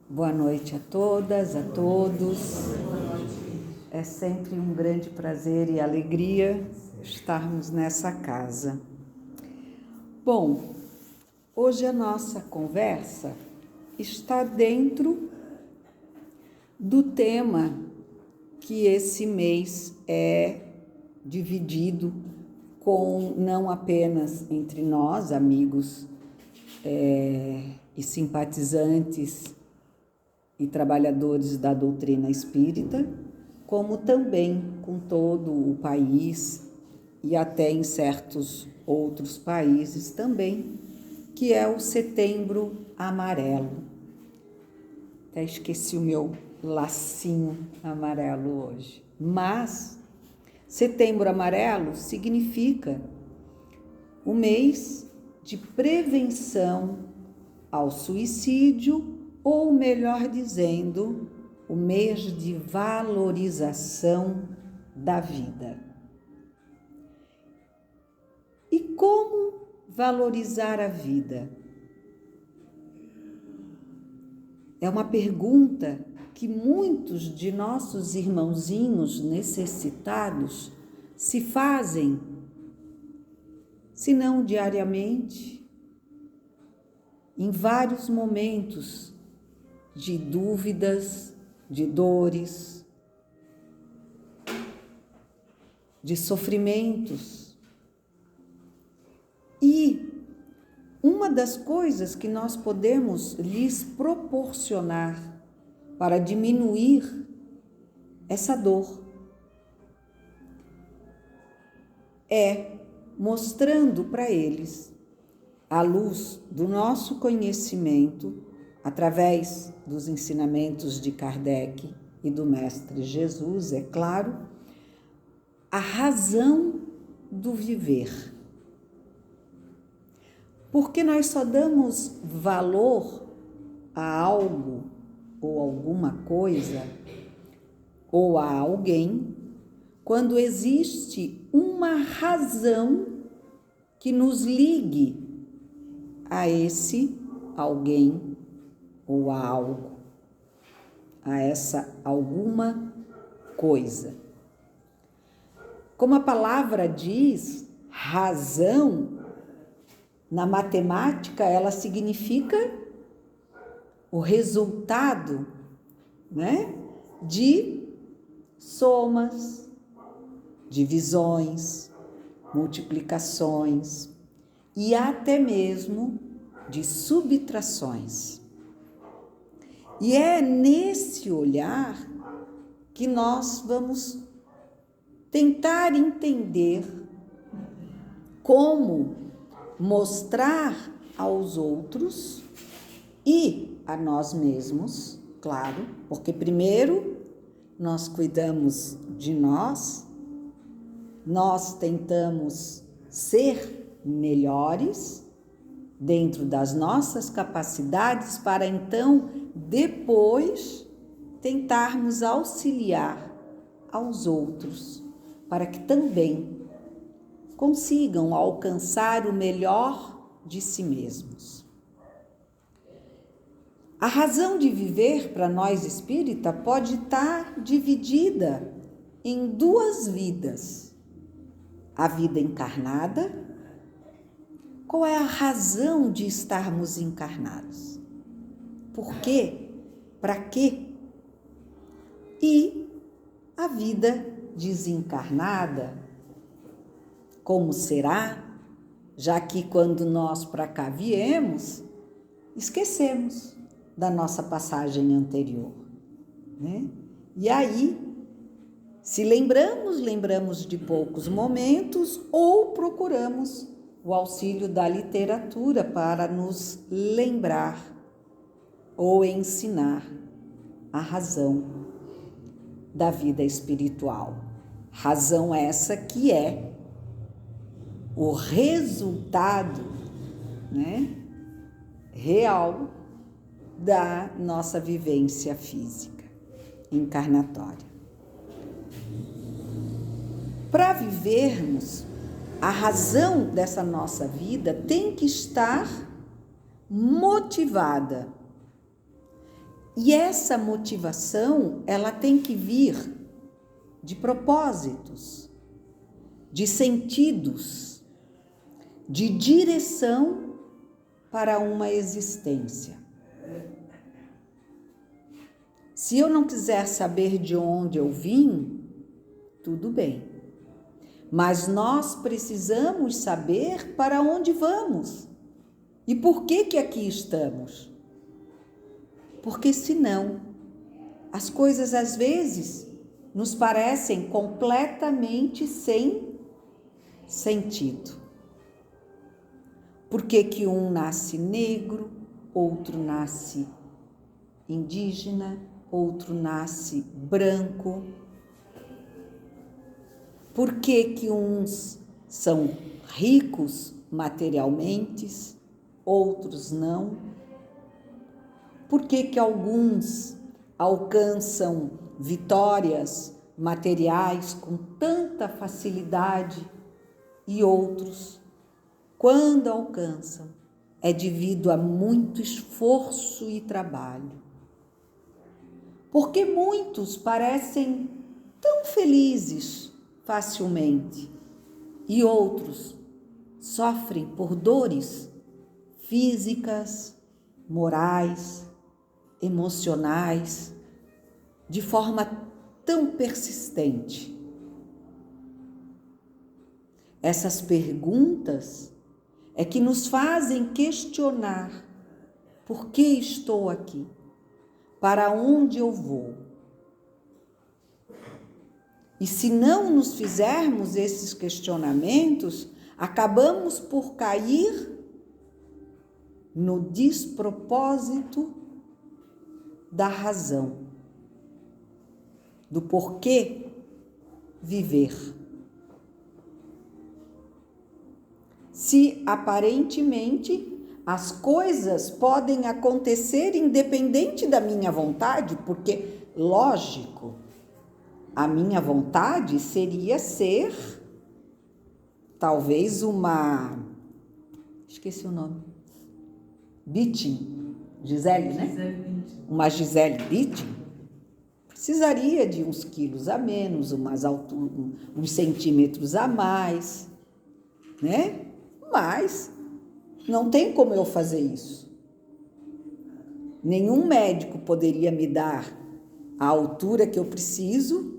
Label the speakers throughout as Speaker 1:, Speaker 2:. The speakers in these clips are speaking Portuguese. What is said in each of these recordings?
Speaker 1: Boa noite a todas, a todos. É sempre um grande prazer e alegria estarmos nessa casa. Bom, hoje a nossa conversa está dentro do tema que esse mês é dividido com não apenas entre nós, amigos e simpatizantes e trabalhadores da doutrina espírita, como também com todo o país e até em certos outros países também, que é o Setembro Amarelo. Até esqueci o meu lacinho amarelo hoje. Mas Setembro Amarelo significa o mês de prevenção ao suicídio, ou melhor dizendo, o mês de valorização da vida. E como valorizar a vida? É uma pergunta que muitos de nossos irmãozinhos necessitados se fazem, se não diariamente, em vários momentos de dúvidas, de dores, de sofrimentos. E uma das coisas que nós podemos lhes proporcionar para diminuir essa dor é mostrando para eles, à luz do nosso conhecimento, através dos ensinamentos de Kardec e do Mestre Jesus, é claro, a razão do viver. Porque nós só damos valor a algo ou alguma coisa ou a alguém quando existe uma razão que nos ligue a esse alguém ou a algo, a essa alguma coisa. Como a palavra diz, razão, na matemática ela significa o resultado, de somas, divisões, multiplicações e até mesmo de subtrações. E é nesse olhar que nós vamos tentar entender como mostrar aos outros e a nós mesmos, claro, porque primeiro nós cuidamos de nós tentamos ser melhores dentro das nossas capacidades para então depois tentarmos auxiliar aos outros para que também consigam alcançar o melhor de si mesmos. A razão de viver para nós espírita pode estar dividida em duas vidas. A vida encarnada. Qual é a razão de estarmos encarnados? Por quê? Para quê? E a vida desencarnada, como será? Já que quando nós para cá viemos, esquecemos da nossa passagem anterior, E aí, se lembramos de poucos momentos ou procuramos o auxílio da literatura para nos lembrar ou ensinar a razão da vida espiritual. Razão essa que é o resultado, real da nossa vivência física, encarnatória. Para vivermos, a razão dessa nossa vida tem que estar motivada E essa motivação, ela tem que vir de propósitos, de sentidos, de direção para uma existência. Se eu não quiser saber de onde eu vim, tudo bem. Mas nós precisamos saber para onde vamos e por que aqui estamos. Porque senão, as coisas às vezes nos parecem completamente sem sentido. Por que um nasce negro, outro nasce indígena, outro nasce branco? Por que uns são ricos materialmente, outros não? Por que alguns alcançam vitórias materiais com tanta facilidade e outros, quando alcançam, é devido a muito esforço e trabalho? Porque muitos parecem tão felizes facilmente e outros sofrem por dores físicas, morais, emocionais, de forma tão persistente. Essas perguntas é que nos fazem questionar: por que estou aqui? Para onde eu vou? E se não nos fizermos esses questionamentos, acabamos por cair no despropósito da razão, do porquê viver. Se aparentemente as coisas podem acontecer independente da minha vontade, porque, lógico, a minha vontade seria ser talvez esqueci o nome, Bündchen, Gisele, né? Uma Gisele Bündchen precisaria de uns quilos a menos, uns centímetros a mais, né? Mas não tem como eu fazer isso. Nenhum médico poderia me dar a altura que eu preciso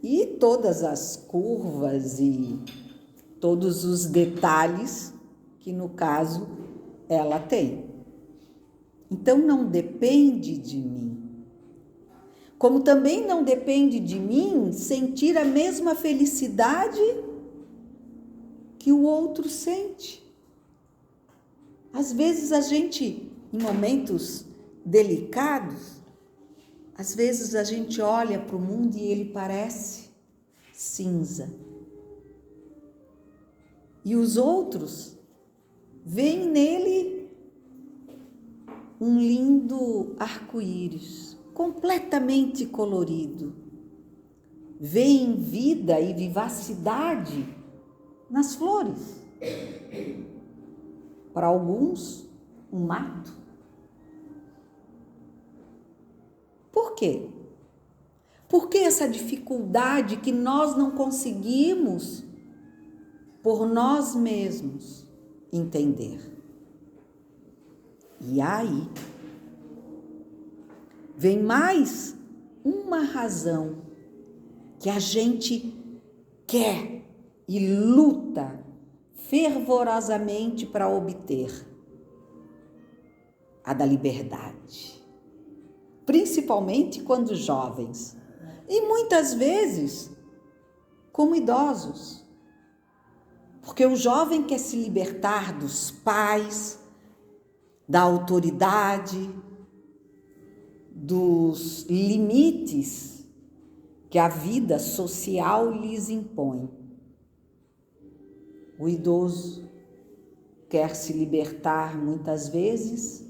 Speaker 1: e todas as curvas e todos os detalhes que, no caso, ela tem. Então, não depende de mim. Como também não depende de mim sentir a mesma felicidade que o outro sente. Às vezes a gente, em momentos delicados, às vezes a gente olha para o mundo e ele parece cinza. E os outros veem nele um lindo arco-íris, completamente colorido. Veem vida e vivacidade nas flores. Para alguns, um mato. Por quê? Por que essa dificuldade que nós não conseguimos, por nós mesmos, entender? E aí, vem mais uma razão que a gente quer e luta fervorosamente para obter: a da liberdade. Principalmente quando jovens e muitas vezes como idosos. Porque o jovem quer se libertar dos pais, da autoridade, dos limites que a vida social lhes impõe. O idoso quer se libertar muitas vezes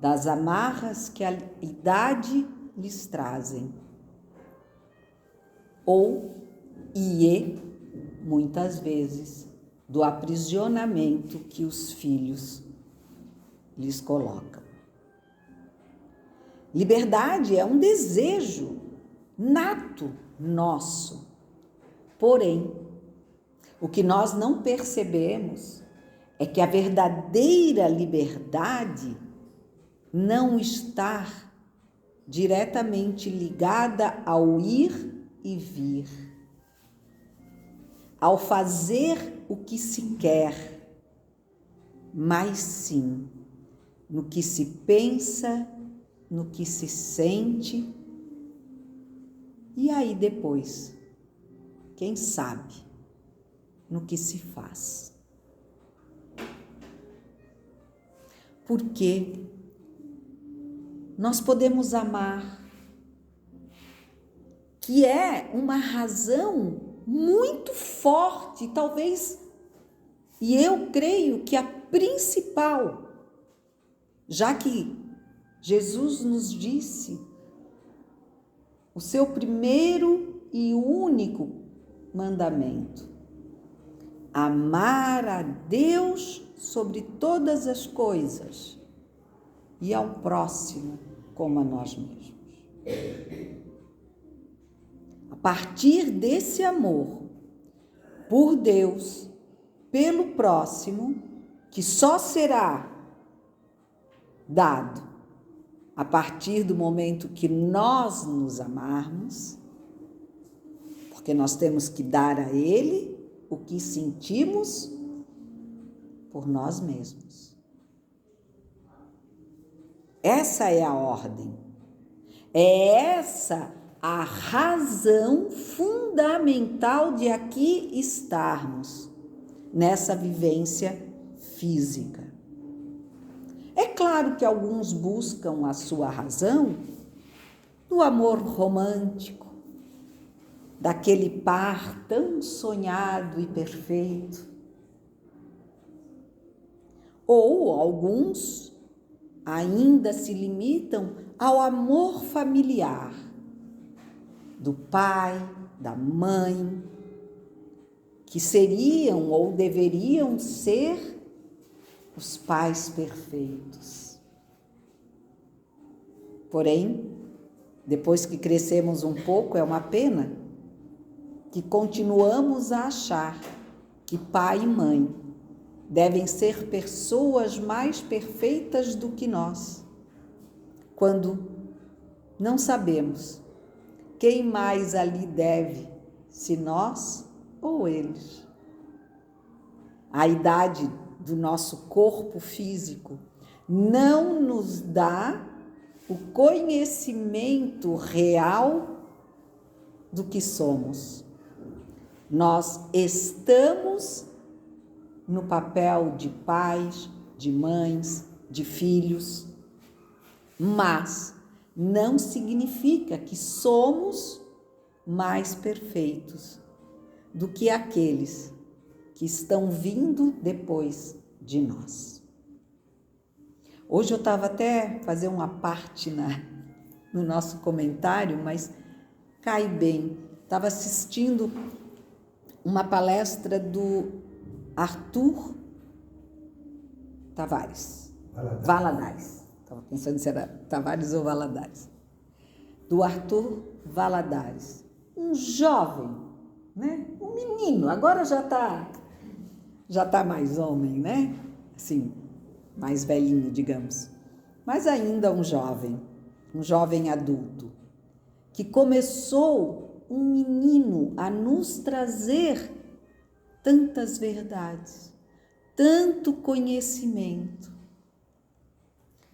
Speaker 1: das amarras que a idade lhes trazem. Muitas vezes, do aprisionamento que os filhos lhes colocam. Liberdade é um desejo nato nosso. Porém, o que nós não percebemos é que a verdadeira liberdade não está diretamente ligada ao ir e vir, ao fazer o que se quer, mas sim no que se pensa, no que se sente, e aí depois, quem sabe, no que se faz. Porque nós podemos amar, que é uma razão muito forte, talvez, e eu creio que a principal, já que Jesus nos disse o seu primeiro e único mandamento: amar a Deus sobre todas as coisas e ao próximo como a nós mesmos. A partir desse amor por Deus, pelo próximo, que só será dado a partir do momento que nós nos amarmos, porque nós temos que dar a Ele o que sentimos por nós mesmos. Essa é a ordem. É essa a razão fundamental de aqui estarmos, nessa vivência física. É claro que alguns buscam a sua razão no amor romântico, daquele par tão sonhado e perfeito. Ou alguns ainda se limitam ao amor familiar, do pai, da mãe, que seriam ou deveriam ser os pais perfeitos. Porém, depois que crescemos um pouco, é uma pena que continuamos a achar que pai e mãe devem ser pessoas mais perfeitas do que nós, quando não sabemos quem mais ali deve, se nós ou eles. A idade do nosso corpo físico não nos dá o conhecimento real do que somos. Nós estamos no papel de pais, de mães, de filhos, mas não significa que somos mais perfeitos do que aqueles que estão vindo depois de nós. Hoje eu estava até fazendo uma parte no nosso comentário, mas cai bem. Estava assistindo uma palestra do Arthur Valadares. Estava pensando se era Tavares ou Valadares. Do Arthur Valadares. Um jovem, né? Um menino, agora já tá mais homem, né? Assim, mais velhinho, digamos. Mas ainda um jovem adulto, que começou um menino a nos trazer tantas verdades, tanto conhecimento.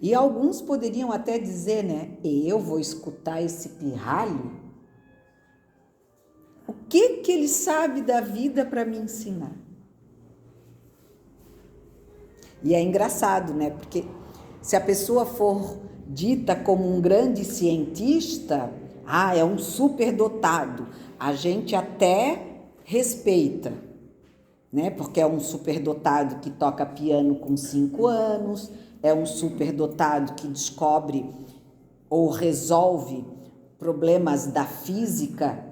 Speaker 1: E alguns poderiam até dizer, né? Eu vou escutar esse pirralho? O que ele sabe da vida para me ensinar? E é engraçado, né? Porque se a pessoa for dita como um grande cientista, é um superdotado, a gente até respeita, né? Porque é um superdotado que toca piano com 5 anos, é um superdotado que descobre ou resolve problemas da física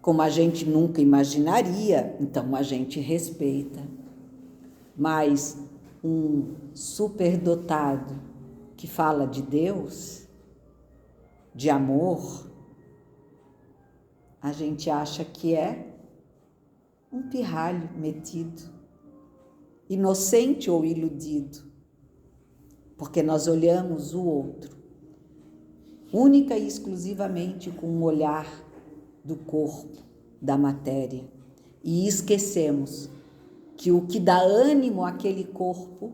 Speaker 1: como a gente nunca imaginaria, então a gente respeita. Mas um superdotado que fala de Deus, de amor, a gente acha que é um pirralho metido, inocente ou iludido, porque nós olhamos o outro única e exclusivamente com um olhar do corpo, da matéria, e esquecemos que o que dá ânimo àquele corpo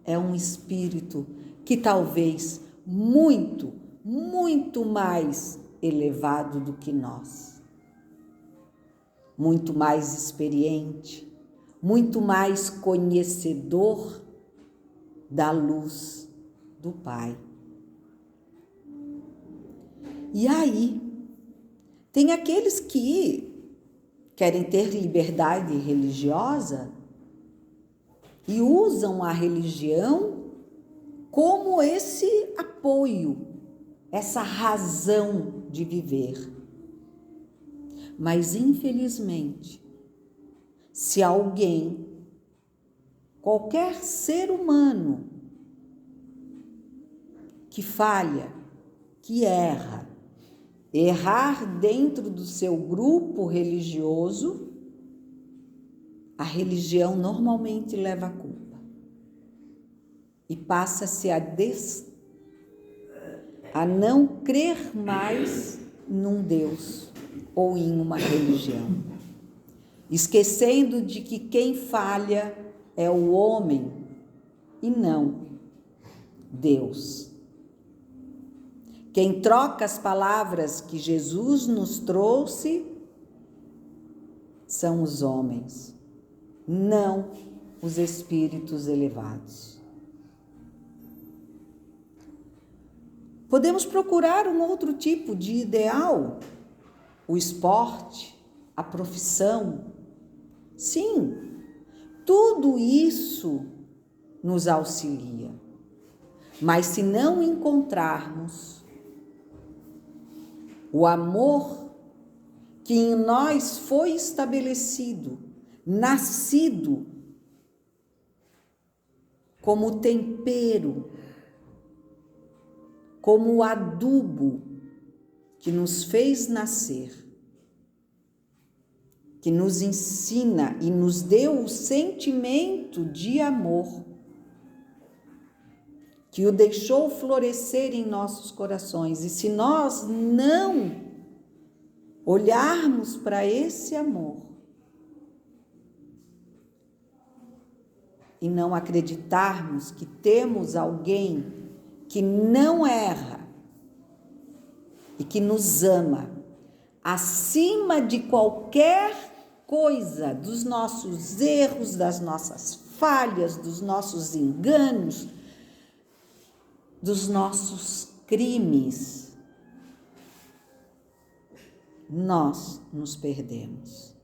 Speaker 1: é um espírito que talvez muito, muito mais elevado do que nós, muito mais experiente, muito mais conhecedor da luz do Pai. E aí, tem aqueles que querem ter liberdade religiosa e usam a religião como esse apoio, essa razão de viver. Mas, infelizmente, se alguém, qualquer ser humano que falha, que errar dentro do seu grupo religioso, a religião normalmente leva a culpa e passa-se a não crer mais num Deus ou em uma religião, esquecendo de que quem falha é o homem e não Deus. Quem troca as palavras que Jesus nos trouxe são os homens, não os espíritos elevados. Podemos procurar um outro tipo de ideal, o esporte, a profissão. Sim, tudo isso nos auxilia. Mas se não encontrarmos o amor que em nós foi estabelecido, nascido como tempero, como o adubo que nos fez nascer, que nos ensina e nos deu o sentimento de amor, que o deixou florescer em nossos corações. E se nós não olharmos para esse amor e não acreditarmos que temos alguém que não erra e que nos ama acima de qualquer coisa, dos nossos erros, das nossas falhas, dos nossos enganos, dos nossos crimes, nós nos perdemos.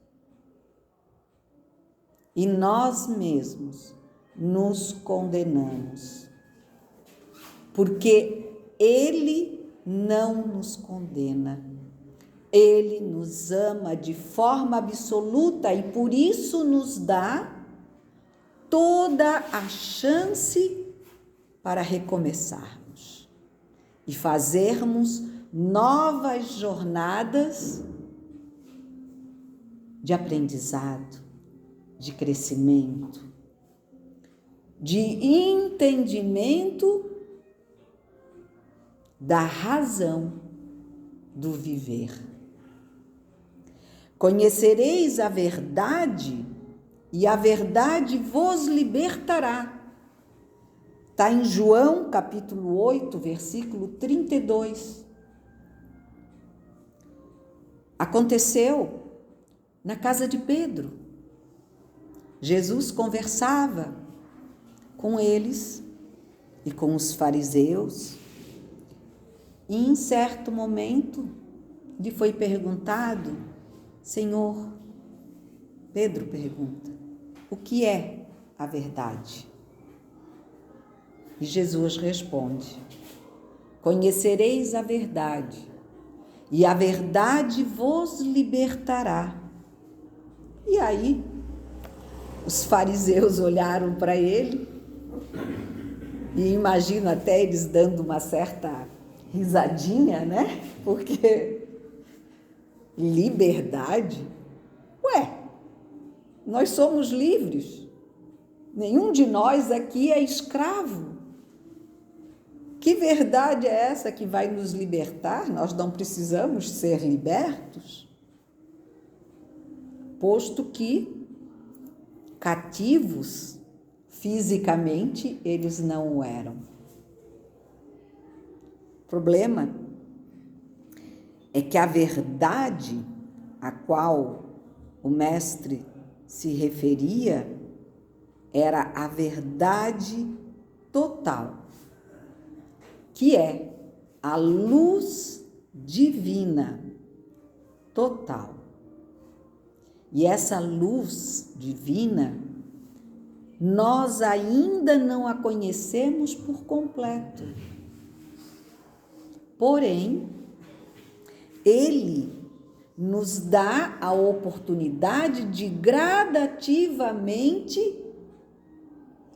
Speaker 1: E nós mesmos nos condenamos, porque Ele não nos condena. Ele nos ama de forma absoluta e por isso nos dá toda a chance para recomeçarmos e fazermos novas jornadas de aprendizado, de crescimento, de entendimento da razão do viver. Conhecereis a verdade e a verdade vos libertará. Está em João, capítulo 8, versículo 32. Aconteceu na casa de Pedro. Jesus conversava com eles e com os fariseus. E em certo momento lhe foi perguntado: Senhor, Pedro pergunta, o que é a verdade? E Jesus responde: conhecereis a verdade, e a verdade vos libertará. E aí, os fariseus olharam para ele E imagino até eles dando uma certa risadinha, né? Porque liberdade? Ué, nós somos livres. Nenhum de nós aqui é escravo. Que verdade é essa que vai nos libertar? Nós não precisamos ser libertos? Posto que cativos fisicamente eles não o eram. O problema é que a verdade a qual o mestre se referia era a verdade total, que é a luz divina total. E essa luz divina, nós ainda não a conhecemos por completo. Porém, ele nos dá a oportunidade de gradativamente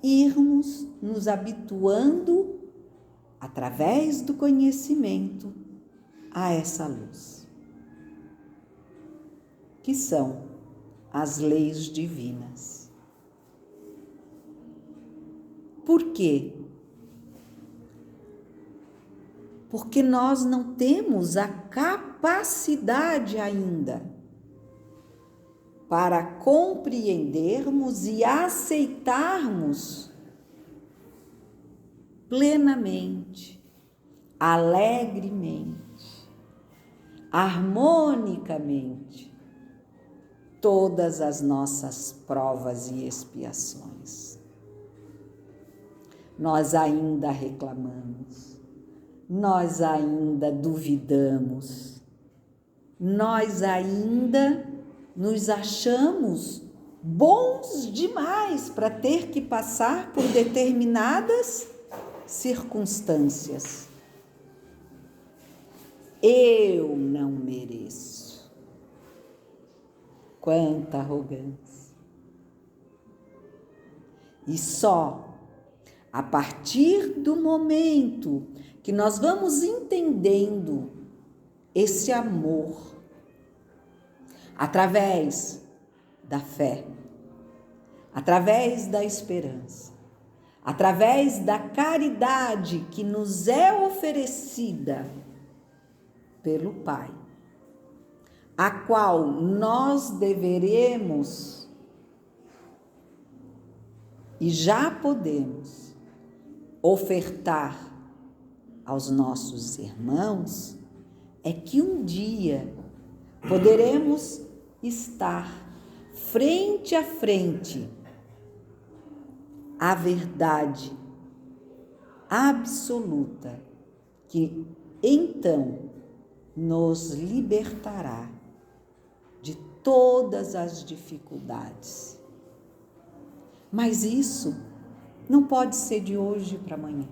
Speaker 1: irmos nos habituando, através do conhecimento, a essa luz, que são as leis divinas. Por quê? Porque nós não temos a capacidade ainda para compreendermos e aceitarmos plenamente, alegremente, harmonicamente todas as nossas provas e expiações. Nós ainda reclamamos, nós ainda duvidamos, nós ainda nos achamos bons demais para ter que passar por determinadas circunstâncias. Eu não mereço. Quanta arrogância! E só a partir do momento que nós vamos entendendo esse amor, através da fé, através da esperança, através da caridade que nos é oferecida pelo Pai, a qual nós deveremos e já podemos ofertar aos nossos irmãos, é que um dia poderemos estar frente a frente à verdade absoluta, que então nos libertará de todas as dificuldades. Mas isso não pode ser de hoje para amanhã.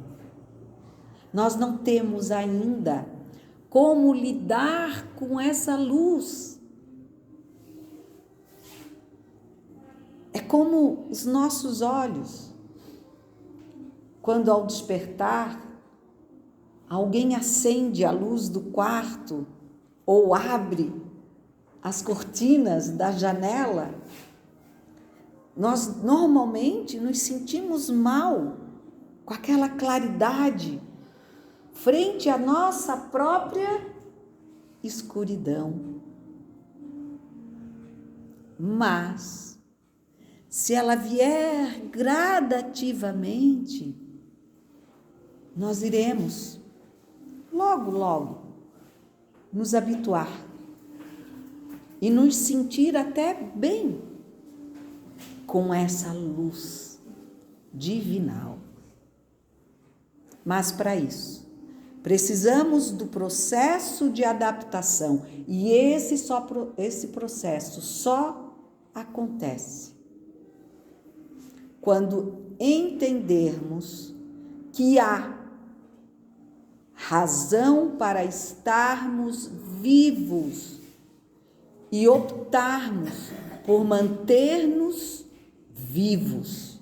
Speaker 1: Nós não temos ainda como lidar com essa luz. É como os nossos olhos, quando ao despertar, alguém acende a luz do quarto ou abre as cortinas da janela, nós normalmente nos sentimos mal com aquela claridade frente à nossa própria escuridão. Mas, se ela vier gradativamente, nós iremos, logo, logo, nos habituar e nos sentir até bem com essa luz divinal. Mas para isso, precisamos do processo de adaptação, e esse processo só acontece quando entendermos que há razão para estarmos vivos e optarmos por manter-nos vivos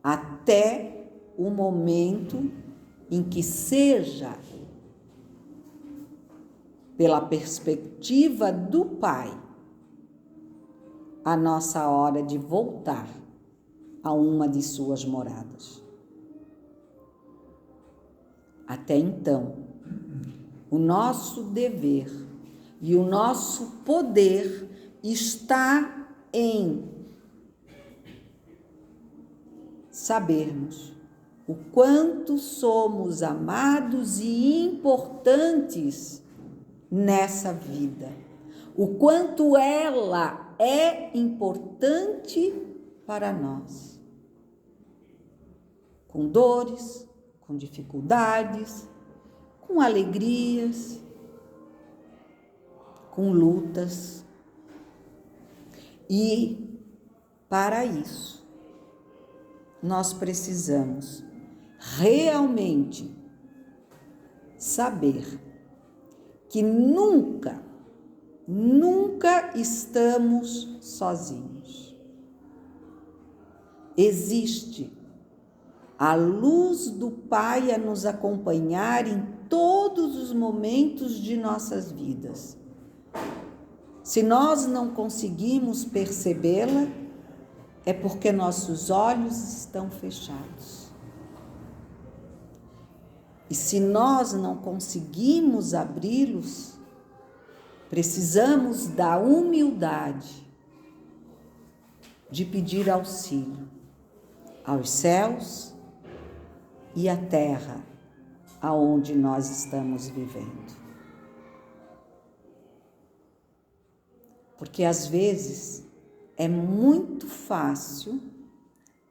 Speaker 1: até o momento em que seja pela perspectiva do Pai a nossa hora de voltar a uma de suas moradas. Até então, o nosso dever e o nosso poder está em sabermos o quanto somos amados e importantes nessa vida, o quanto ela é importante para nós, com dores, com dificuldades, com alegrias, com lutas. E para isso, nós precisamos realmente saber que nunca estamos sozinhos. Existe a luz do Pai a nos acompanhar em todos os momentos de nossas vidas. Se nós não conseguimos percebê-la, é porque nossos olhos estão fechados. E se nós não conseguimos abri-los, precisamos da humildade de pedir auxílio aos céus e à terra aonde nós estamos vivendo. Porque às vezes é muito fácil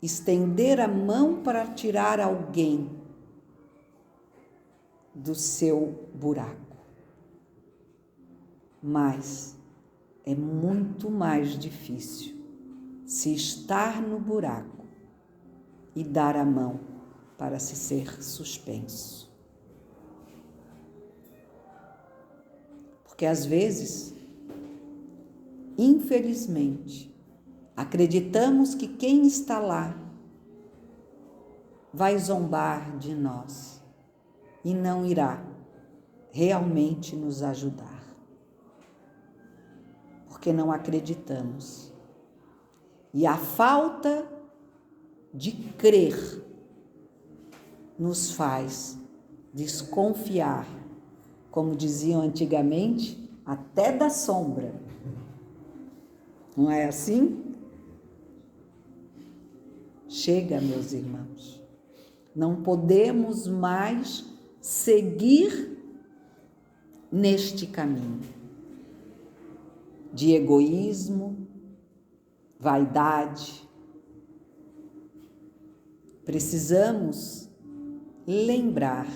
Speaker 1: estender a mão para tirar alguém do seu buraco. Mas é muito mais difícil se estar no buraco e dar a mão para se ser suspenso. Porque às vezes, infelizmente, acreditamos que quem está lá vai zombar de nós e não irá realmente nos ajudar. Porque não acreditamos. E a falta de crer nos faz desconfiar, como diziam antigamente, até da sombra. Não é assim? Chega, meus irmãos. Não podemos mais seguir neste caminho de egoísmo, vaidade. Precisamos lembrar,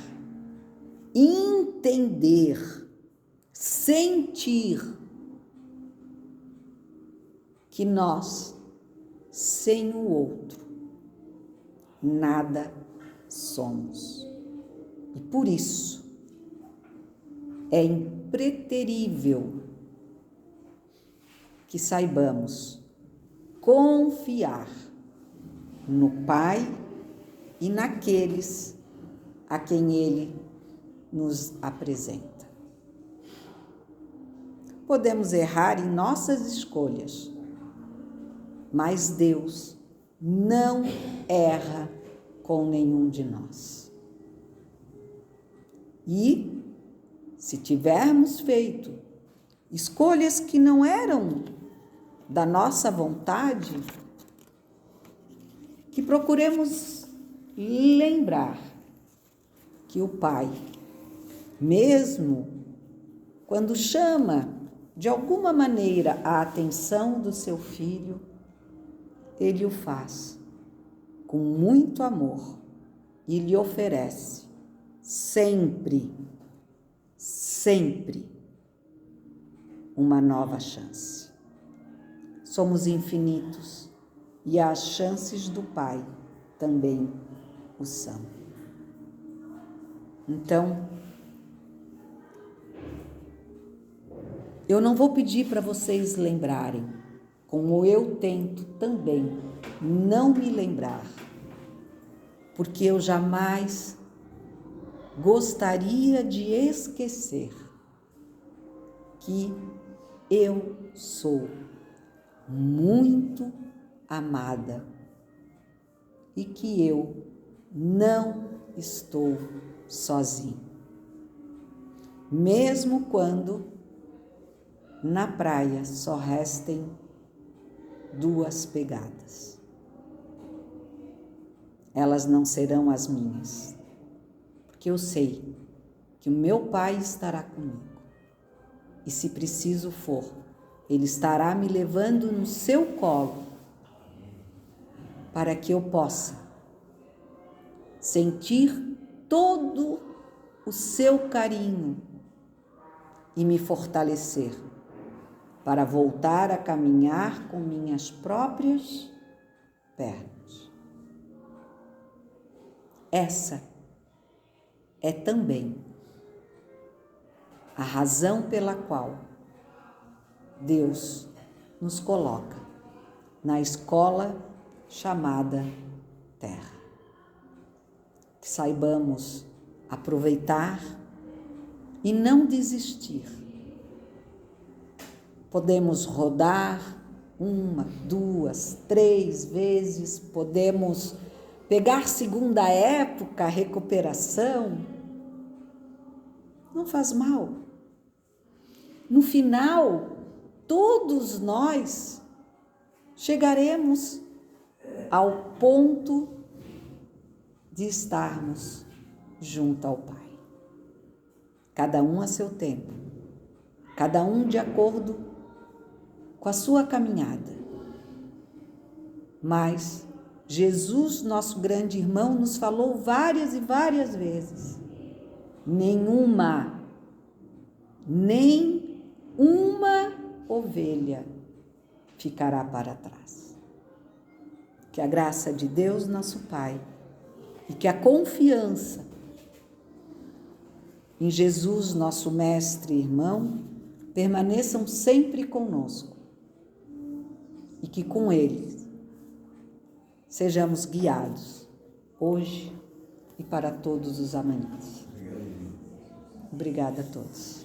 Speaker 1: entender, sentir que nós, sem o outro, nada somos. E por isso é impreterível que saibamos confiar no Pai e naqueles a quem Ele nos apresenta. Podemos errar em nossas escolhas, mas Deus não erra com nenhum de nós. E, se tivermos feito escolhas que não eram da nossa vontade, que procuremos lembrar que o Pai, mesmo quando chama de alguma maneira a atenção do seu filho, Ele o faz com muito amor e lhe oferece sempre uma nova chance. Somos infinitos e as chances do Pai também o são. Então, eu não vou pedir para vocês lembrarem, como eu tento também não me lembrar, porque eu jamais gostaria de esquecer que eu sou muito amada e que eu não estou sozinho. Mesmo quando na praia só restem 2 pegadas. Elas não serão as minhas, porque eu sei que o meu Pai estará comigo. E se preciso for, Ele estará me levando no seu colo para que eu possa sentir todo o seu carinho e me fortalecer para voltar a caminhar com minhas próprias pernas. Essa é também a razão pela qual Deus nos coloca na escola chamada Terra. Que saibamos aproveitar e não desistir. Podemos rodar 1, 2, 3 vezes, podemos pegar segunda época, recuperação. Não faz mal. No final, todos nós chegaremos ao ponto de estarmos junto ao Pai. Cada um a seu tempo, cada um de acordo com a sua caminhada. Mas Jesus, nosso grande irmão, nos falou várias e várias vezes: nem uma ovelha ficará para trás. Que a graça de Deus, nosso Pai, e que a confiança em Jesus, nosso mestre e irmão, permaneçam sempre conosco e que com Ele sejamos guiados hoje e para todos os amanhãs. Obrigada a todos.